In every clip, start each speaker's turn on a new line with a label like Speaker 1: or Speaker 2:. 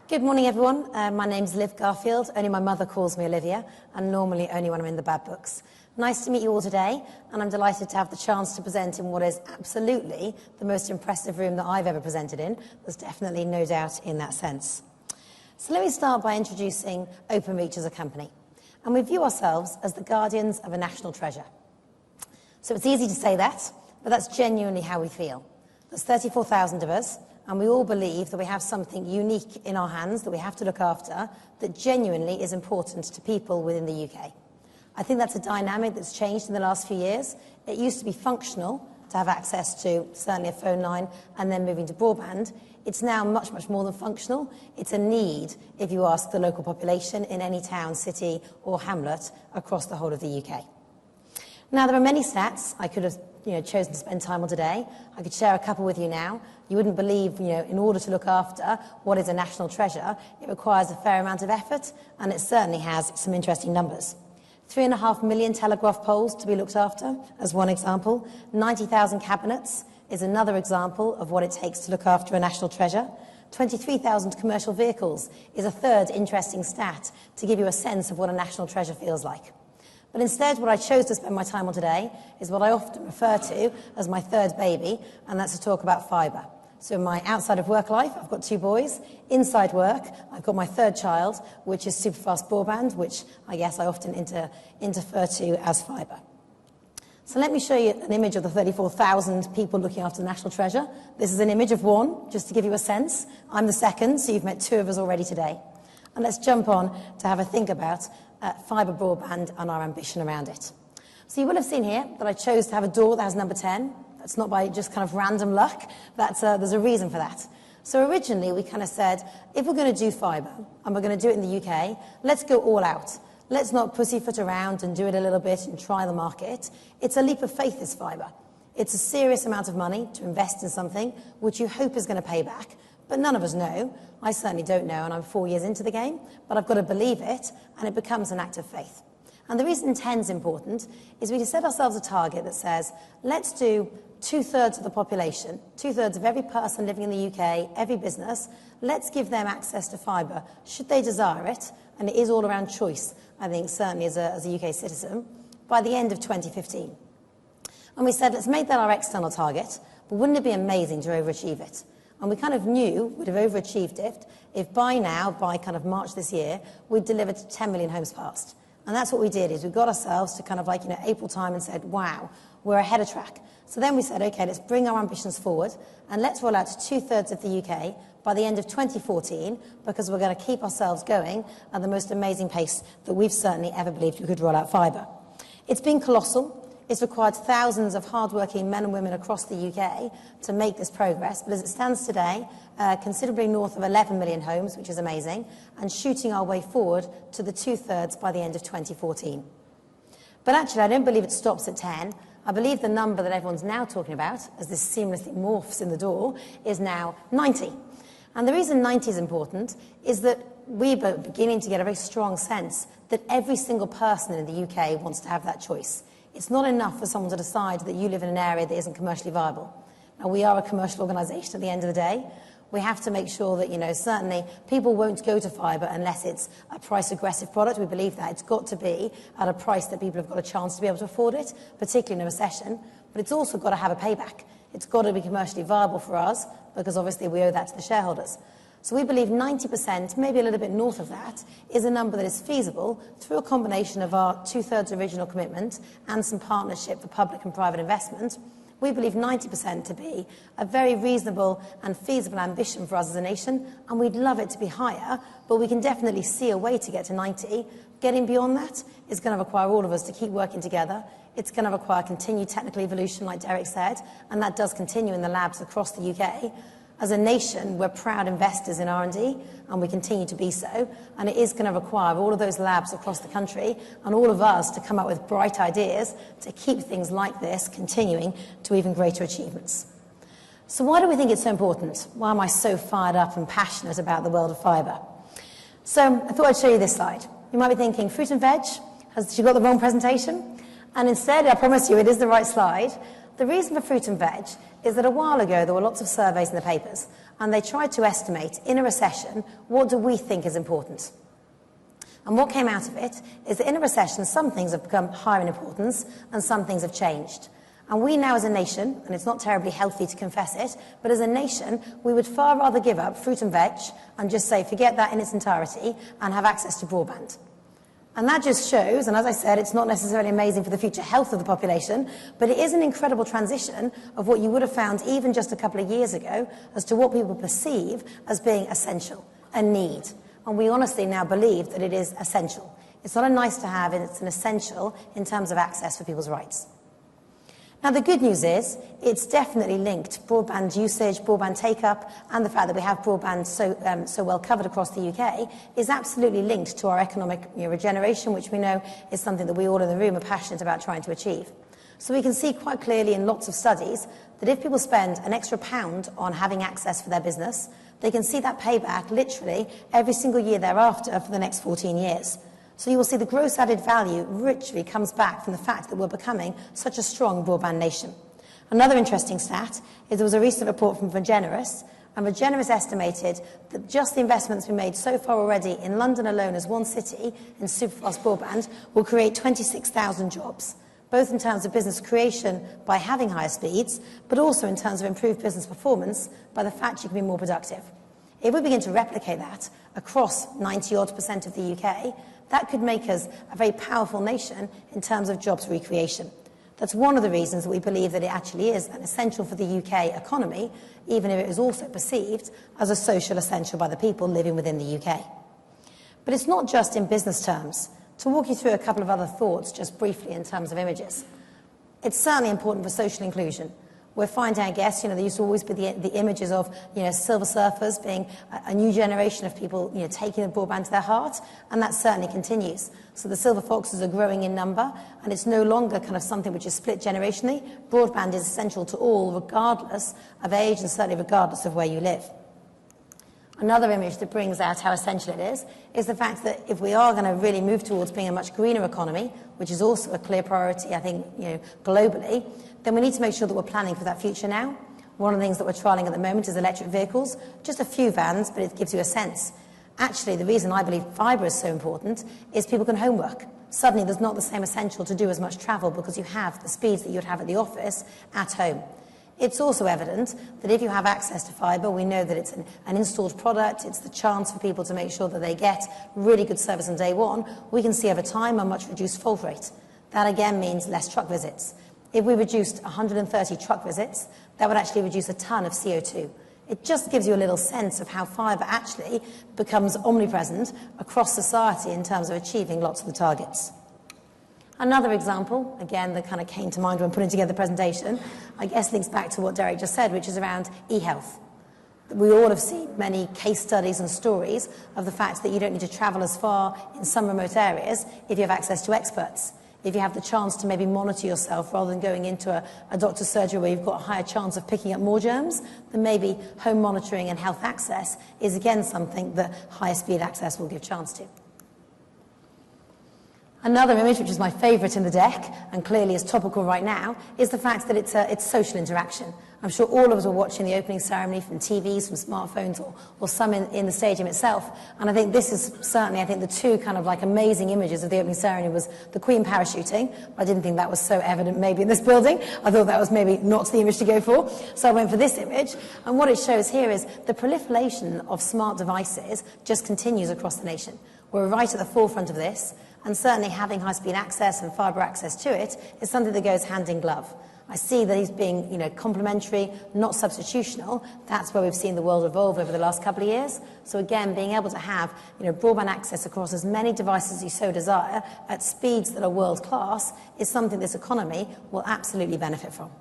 Speaker 1: Good morning, everyone. My name's Liv Garfield. Only my mother calls me Olivia, and normally only when I'm in the bad books. Nice to meet you all today, and I'm delighted to have the chance to present in what is absolutely the most impressive room that I've ever presented in. There's definitely no doubt in that sense. So let me start by introducing Openreach as a company. And we view ourselves as the guardians of a national treasure. So it's easy to say that, but that's genuinely how we feel. There's 34,000 of us, and we all believe that we have something unique in our hands that we have to look after that genuinely is important to people within the UK. I think that's a dynamic that's changed in the last few years. It used to be functional to have access to certainly a phone line and then moving to broadband. It's now much, much more than functional. It's a need if you ask the local population in any town, city or hamlet across the whole of the UK. Now, there are many stats I could have chosen to spend time on today. I could share a couple with you now. You wouldn't believe, in order to look after what is a national treasure, it requires a fair amount of effort, and it certainly has some interesting numbers. 3.5 million telegraph poles to be looked after, as one example. 90,000 cabinets is another example of what it takes to look after a national treasure. 23,000 commercial vehicles is a third interesting stat to give you a sense of what a national treasure feels like. But instead, what I chose to spend my time on today is what I often refer to as my third baby, and that's to talk about fibre. So in my outside of work life, I've got 2 boys. Inside work, I've got my third child, which is super fast broadband, which I guess I often interfer to as fibre. So let me show you an image of the 34,000 people looking after the national treasure. This is an image of one, just to give you a sense. I'm the second, so you've met 2 of us already today. And let's jump on to have a think about fibre broadband and our ambition around it. So you will have seen here that I chose to have a door that has number 10. That's not by just kind of random luck. There's a reason for that. So originally we kind of said, if we're going to do fibre, and we're going to do it in the UK, let's go all out. Let's not pussyfoot around and do it a little bit and try the market. It's a leap of faith, this fibre. It's a serious amount of money to invest in something which you hope is going to pay back. But none of us know. I certainly don't know, and I'm 4 years into the game, but I've got to believe it, and it becomes an act of faith. And the reason 10 is important is we set ourselves a target that says, let's do 2/3 of the population, 2/3 of every person living in the UK, every business, let's give them access to fibre, should they desire it, and it is all around choice, I think, certainly as a UK citizen, by the end of 2015. And we said, let's make that our external target, but wouldn't it be amazing to overachieve it? And we kind of knew we'd have overachieved it if by now, by kind of March this year, we'd delivered 10 million homes passed. And that's what we did, is we got ourselves to kind of April time and said, wow, we're ahead of track. So then we said, okay, let's bring our ambitions forward and let's roll out to 2/3 of the UK by the end of 2014, because we're going to keep ourselves going at the most amazing pace that we've certainly ever believed we could roll out fibre. It's been colossal. It's required thousands of hard-working men and women across the UK to make this progress, but as it stands today, considerably north of 11 million homes, which is amazing, and shooting our way forward to the 2/3 by the end of 2014. But actually, I don't believe it stops at 10. I believe the number that everyone's now talking about, as this seamlessly morphs in the door, is now 90. And the reason 90 is important is that we're beginning to get a very strong sense that every single person in the UK wants to have that choice. It's not enough for someone to decide that you live in an area that isn't commercially viable. Now, we are a commercial organisation at the end of the day. We have to make sure that, certainly people won't go to fibre unless it's a price-aggressive product. We believe that. It's got to be at a price that people have got a chance to be able to afford it, particularly in a recession. But it's also got to have a payback. It's got to be commercially viable for us, because obviously we owe that to the shareholders. So we believe 90%, maybe a little bit north of that, is a number that is feasible through a combination of our 2/3 original commitment and some partnership for public and private investment. We believe 90% to be a very reasonable and feasible ambition for us as a nation, and we'd love it to be higher, but we can definitely see a way to get to 90. Getting beyond that is going to require all of us to keep working together. It's going to require continued technical evolution, like Derek said, and that does continue in the labs across the UK. As a nation, we're proud investors in R&D, and we continue to be so, and it is going to require all of those labs across the country and all of us to come up with bright ideas to keep things like this continuing to even greater achievements. So why do we think it's so important? Why am I so fired up and passionate about the world of fibre? So I thought I'd show you this slide. You might be thinking, fruit and veg, has she got the wrong presentation? And instead, I promise you, it is the right slide. The reason for fruit and veg is that a while ago there were lots of surveys in the papers, and they tried to estimate, in a recession, what do we think is important? And what came out of it is that in a recession, some things have become higher in importance and some things have changed. And we now as a nation, and it's not terribly healthy to confess it, but as a nation, we would far rather give up fruit and veg and just say, forget that in its entirety, and have access to broadband. And that just shows, and as I said, it's not necessarily amazing for the future health of the population, but it is an incredible transition of what you would have found even just a couple of years ago as to what people perceive as being essential, a need. And we honestly now believe that it is essential. It's not a nice to have, it's an essential in terms of access for people's rights. Now, the good news is it's definitely linked. Broadband usage, broadband take-up, and the fact that we have broadband so well covered across the UK is absolutely linked to our economic regeneration, which we know is something that we all in the room are passionate about trying to achieve. So we can see quite clearly in lots of studies that if people spend an extra £1 on having access for their business, they can see that payback literally every single year thereafter for the next 14 years. So you will see the gross added value richly comes back from the fact that we're becoming such a strong broadband nation. Another interesting stat is there was a recent report from Regeneris, and Regeneris estimated that just the investments we made so far already in London alone as one city in superfast broadband will create 26,000 jobs, both in terms of business creation by having higher speeds, but also in terms of improved business performance by the fact you can be more productive. If we begin to replicate that across 90-odd% of the UK, that could make us a very powerful nation in terms of jobs recreation. That's one of the reasons that we believe that it actually is an essential for the UK economy, even if it is also perceived as a social essential by the people living within the UK. But it's not just in business terms. To walk you through a couple of other thoughts just briefly in terms of images. It's certainly important for social inclusion. We're finding, I guess, there used to always be the images of, silver surfers being a new generation of people, taking the broadband to their heart, and that certainly continues. So the silver foxes are growing in number, and it's no longer kind of something which is split generationally. Broadband is essential to all, regardless of age and certainly regardless of where you live. Another image that brings out how essential it is the fact that if we are going to really move towards being a much greener economy, which is also a clear priority, I think, globally, then we need to make sure that we're planning for that future now. One of the things that we're trialling at the moment is electric vehicles, just a few vans, but it gives you a sense. Actually, the reason I believe fibre is so important is people can homework. Suddenly, there's not the same essential to do as much travel because you have the speeds that you'd have at the office at home. It's also evident that if you have access to fibre, we know that it's an installed product, it's the chance for people to make sure that they get really good service on day one. We can see over time a much reduced fault rate. That again means less truck visits. If we reduced 130 truck visits, that would actually reduce a tonne of CO2. It just gives you a little sense of how fibre actually becomes omnipresent across society in terms of achieving lots of the targets. Another example, again, that kind of came to mind when putting together the presentation, I guess links back to what Derek just said, which is around e-health. We all have seen many case studies and stories of the fact that you don't need to travel as far in some remote areas if you have access to experts. If you have the chance to maybe monitor yourself rather than going into a doctor's surgery where you've got a higher chance of picking up more germs, then maybe home monitoring and health access is again something that higher speed access will give chance to. Another image, which is my favourite in the deck, and clearly is topical right now, is the fact that it's social interaction. I'm sure all of us were watching the opening ceremony from TVs, from smartphones, or some in the stadium itself. And I think this is certainly, the two kind of like amazing images of the opening ceremony was the Queen parachuting. I didn't think that was so evident maybe in this building. I thought that was maybe not the image to go for. So I went for this image. And what it shows here is the proliferation of smart devices just continues across the nation. We're right at the forefront of this. And certainly having high-speed access and fibre access to it is something that goes hand in glove. I see that he's being, complementary, not substitutional. That's where we've seen the world evolve over the last couple of years. So again, being able to have, broadband access across as many devices as you so desire at speeds that are world-class is something this economy will absolutely benefit from.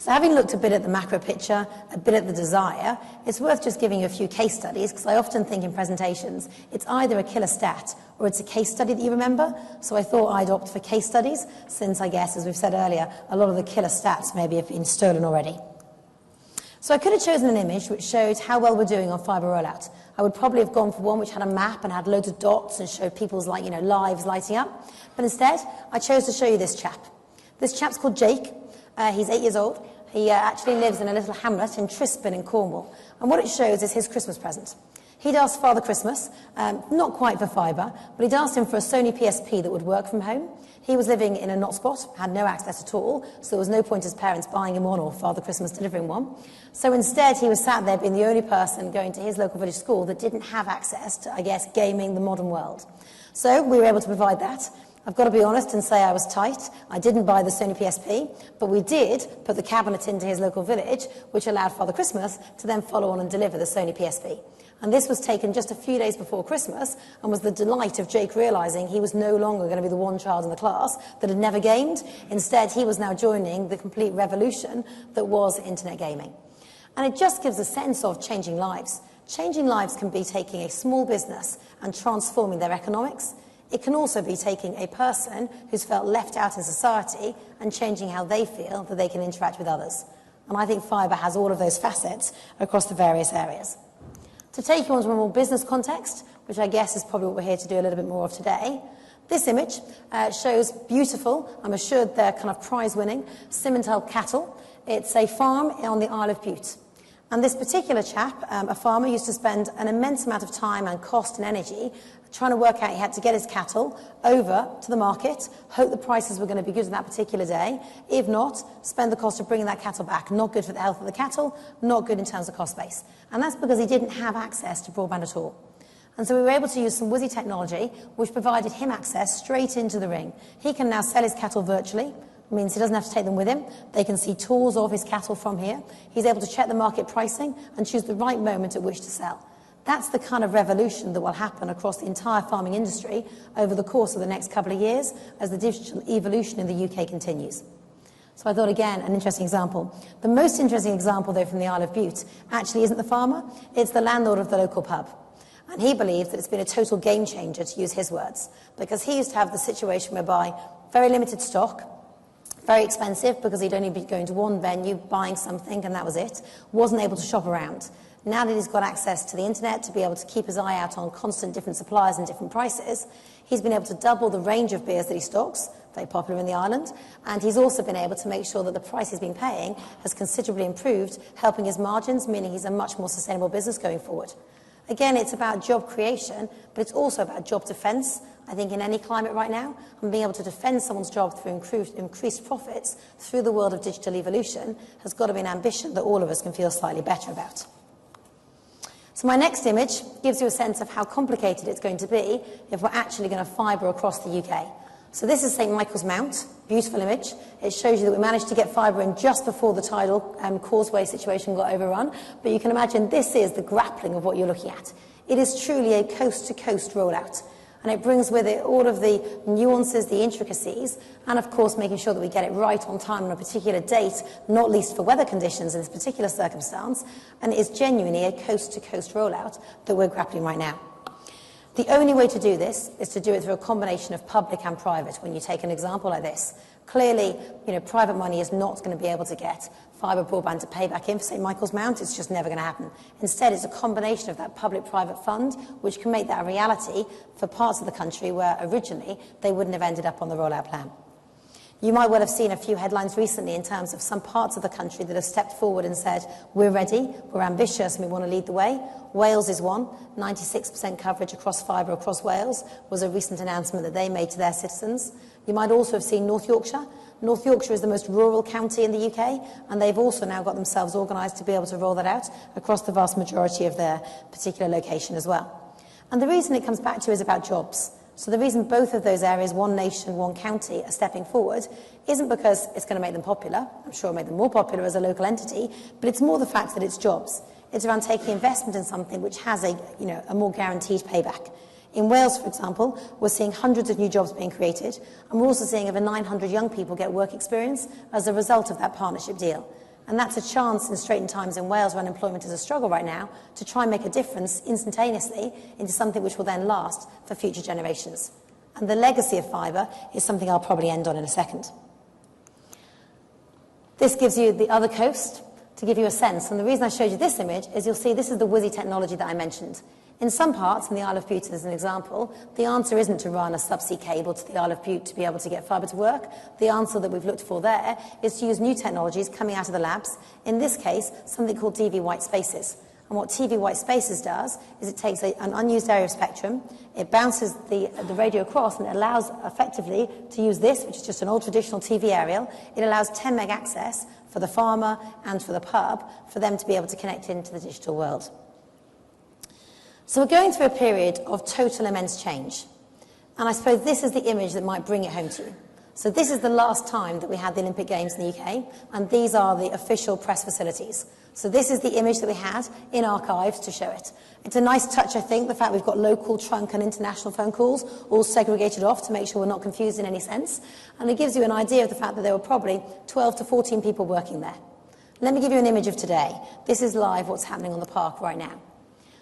Speaker 1: So having looked a bit at the macro picture, a bit at the desire, it's worth just giving you a few case studies, because I often think in presentations it's either a killer stat or it's a case study that you remember. So I thought I'd opt for case studies, since I guess, as we've said earlier, a lot of the killer stats maybe have been stolen already. So I could have chosen an image which showed how well we're doing on fibre rollout. I would probably have gone for one which had a map and had loads of dots and showed people's lives lighting up. But instead, I chose to show you this chap. This chap's called Jake. He's 8 years old. He actually lives in a little hamlet in Trispan in Cornwall. And what it shows is his Christmas present. He'd asked Father Christmas, not quite for fibre, but he'd asked him for a Sony PSP that would work from home. He was living in a not spot, had no access at all, so there was no point his parents buying him one or Father Christmas delivering one. So instead, he was sat there being the only person going to his local village school that didn't have access to, I guess, gaming the modern world. So we were able to provide that. I've got to be honest and say I was tight. I didn't buy the Sony PSP, but we did put the cabinet into his local village, which allowed Father Christmas to then follow on and deliver the Sony PSP. And this was taken just a few days before Christmas and was the delight of Jake realising he was no longer going to be the one child in the class that had never gamed. Instead, he was now joining the complete revolution that was internet gaming. And it just gives a sense of changing lives. Changing lives can be taking a small business and transforming their economics. It can also be taking a person who's felt left out in society and changing how they feel that they can interact with others. And I think fibre has all of those facets across the various areas. To take you on to a more business context, which I guess is probably what we're here to do a little bit more of today, this image shows beautiful, I'm assured they're kind of prize-winning, Simmental cattle. It's a farm on the Isle of Bute. And this particular chap, a farmer, used to spend an immense amount of time and cost and energy trying to work out he had to get his cattle over to the market, hope the prices were going to be good on that particular day. If not, spend the cost of bringing that cattle back. Not good for the health of the cattle, not good in terms of cost base. And that's because he didn't have access to broadband at all. And so we were able to use some whizzy technology which provided him access straight into the ring. He can now sell his cattle virtually. It means he doesn't have to take them with him. They can see tours of his cattle from here. He's able to check the market pricing and choose the right moment at which to sell. That's the kind of revolution that will happen across the entire farming industry over the course of the next couple of years as the digital evolution in the UK continues. So I thought, again, an interesting example. The most interesting example, though, from the Isle of Bute actually isn't the farmer. It's the landlord of the local pub. And he believes that it's been a total game changer, to use his words, because he used to have the situation whereby very limited stock, very expensive because he'd only be going to one venue, buying something, and that was it, wasn't able to shop around. Now that he's got access to the internet to be able to keep his eye out on constant different suppliers and different prices, he's been able to double the range of beers that he stocks, very popular in the island, and he's also been able to make sure that the price he's been paying has considerably improved, helping his margins, meaning he's a much more sustainable business going forward. Again, it's about job creation, but it's also about job defence. I think in any climate right now, and being able to defend someone's job through increased profits through the world of digital evolution has got to be an ambition that all of us can feel slightly better about. So my next image gives you a sense of how complicated it's going to be if we're actually going to fibre across the UK. So this is St Michael's Mount, beautiful image. It shows you that we managed to get fibre in just before the tidal causeway situation got overrun. But you can imagine this is the grappling of what you're looking at. It is truly a coast-to-coast rollout. And it brings with it all of the nuances, the intricacies, and of course making sure that we get it right on time on a particular date, not least for weather conditions in this particular circumstance, and it is genuinely a coast-to-coast rollout that we're grappling right now. The only way to do this is to do it through a combination of public and private when you take an example like this. Clearly, private money is not going to be able to get fibre broadband to pay back in for St Michael's Mount. It's just never going to happen. Instead, it's a combination of that public-private fund which can make that a reality for parts of the country where originally they wouldn't have ended up on the rollout plan. You might well have seen a few headlines recently in terms of some parts of the country that have stepped forward and said, we're ready, we're ambitious, and we want to lead the way. Wales is one. 96% coverage across fibre across Wales was a recent announcement that they made to their citizens. You might also have seen North Yorkshire. North Yorkshire is the most rural county in the UK, and they've also now got themselves organised to be able to roll that out across the vast majority of their particular location as well. And the reason it comes back to is about jobs. So the reason both of those areas, one nation, one county, are stepping forward isn't because it's going to make them popular. I'm sure it'll make them more popular as a local entity, but it's more the fact that it's jobs. It's around taking investment in something which has a more guaranteed payback. In Wales, for example, we're seeing hundreds of new jobs being created, and we're also seeing over 900 young people get work experience as a result of that partnership deal. And that's a chance in straitened times in Wales where unemployment is a struggle right now to try and make a difference instantaneously into something which will then last for future generations. And the legacy of fibre is something I'll probably end on in a second. This gives you the other coast to give you a sense. And the reason I showed you this image is you'll see this is the whizzy technology that I mentioned. In some parts, in the Isle of Bute as an example, the answer isn't to run a subsea cable to the Isle of Bute to be able to get fibre to work. The answer that we've looked for there is to use new technologies coming out of the labs, in this case, something called TV white spaces. And what TV white spaces does is it takes an unused area of spectrum, it bounces the radio across, and it allows effectively to use this, which is just an old traditional TV aerial. It allows 10 meg access for the farmer and for the pub for them to be able to connect into the digital world. So we're going through a period of total immense change. And I suppose this is the image that might bring it home to you. So this is the last time that we had the Olympic Games in the UK, and these are the official press facilities. So this is the image that we had in archives to show it. It's a nice touch, I think, the fact we've got local, trunk and international phone calls all segregated off to make sure we're not confused in any sense. And it gives you an idea of the fact that there were probably 12 to 14 people working there. Let me give you an image of today. This is live what's happening on the park right now.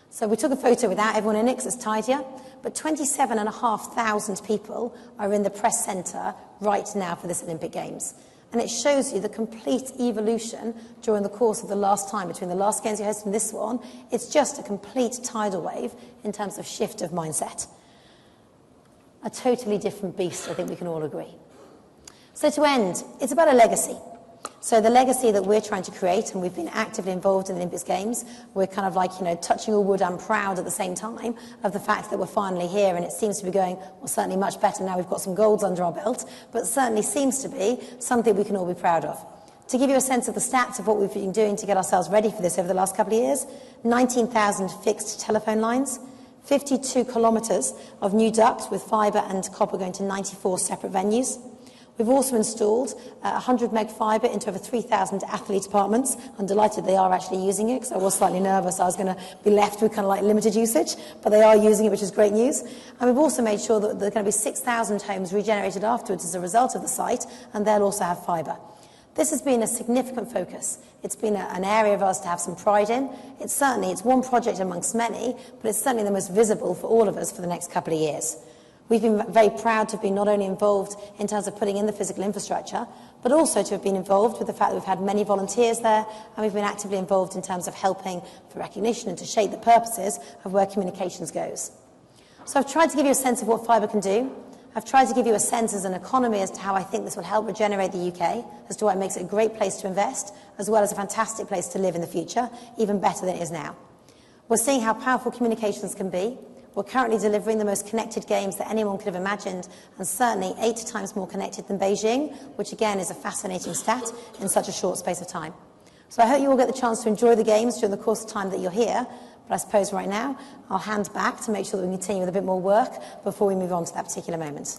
Speaker 1: So we took a photo without everyone in it because it's tidier, but 27,500 people are in the press centre right now for this Olympic Games. And it shows you the complete evolution during the course of the last time, between the last Games you hosted and this one. It's just a complete tidal wave in terms of shift of mindset. A totally different beast, I think we can all agree. So to end, it's about a legacy. So the legacy that we're trying to create, and we've been actively involved in the Olympic Games, we're kind of like, touching all wood and proud at the same time of the fact that we're finally here, and it seems to be going, well, certainly much better now we've got some golds under our belt, but certainly seems to be something we can all be proud of. To give you a sense of the stats of what we've been doing to get ourselves ready for this over the last couple of years, 19,000 fixed telephone lines, 52 kilometres of new duct with fibre and copper going to 94 separate venues. We've also installed 100 meg fibre into over 3,000 athlete apartments. I'm delighted they are actually using it because I was slightly nervous I was going to be left with kind of like limited usage, but they are using it, which is great news. And we've also made sure that there are going to be 6,000 homes regenerated afterwards as a result of the site, and they'll also have fibre. This has been a significant focus. It's been an area of us to have some pride in. It's one project amongst many, but it's certainly the most visible for all of us for the next couple of years. We've been very proud to have been not only involved in terms of putting in the physical infrastructure, but also to have been involved with the fact that we've had many volunteers there, and we've been actively involved in terms of helping for recognition and to shape the purposes of where communications goes. So I've tried to give you a sense of what fibre can do. I've tried to give you a sense as an economy as to how I think this will help regenerate the UK, as to why it makes it a great place to invest, as well as a fantastic place to live in the future, even better than it is now. We're seeing how powerful communications can be. We're currently delivering the most connected games that anyone could have imagined, and certainly 8 times more connected than Beijing, which again is a fascinating stat in such a short space of time. So I hope you all get the chance to enjoy the games during the course of time that you're here, but I suppose right now I'll hand back to make sure that we continue with a bit more work before we move on to that particular moment.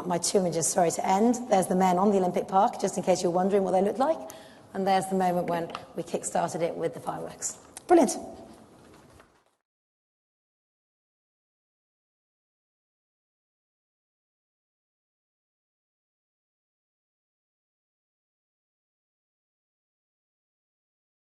Speaker 1: My 2 images, sorry, to end. There's the men on the Olympic Park, just in case you're wondering what they look like, and there's the moment when we kick-started it with the fireworks. Brilliant.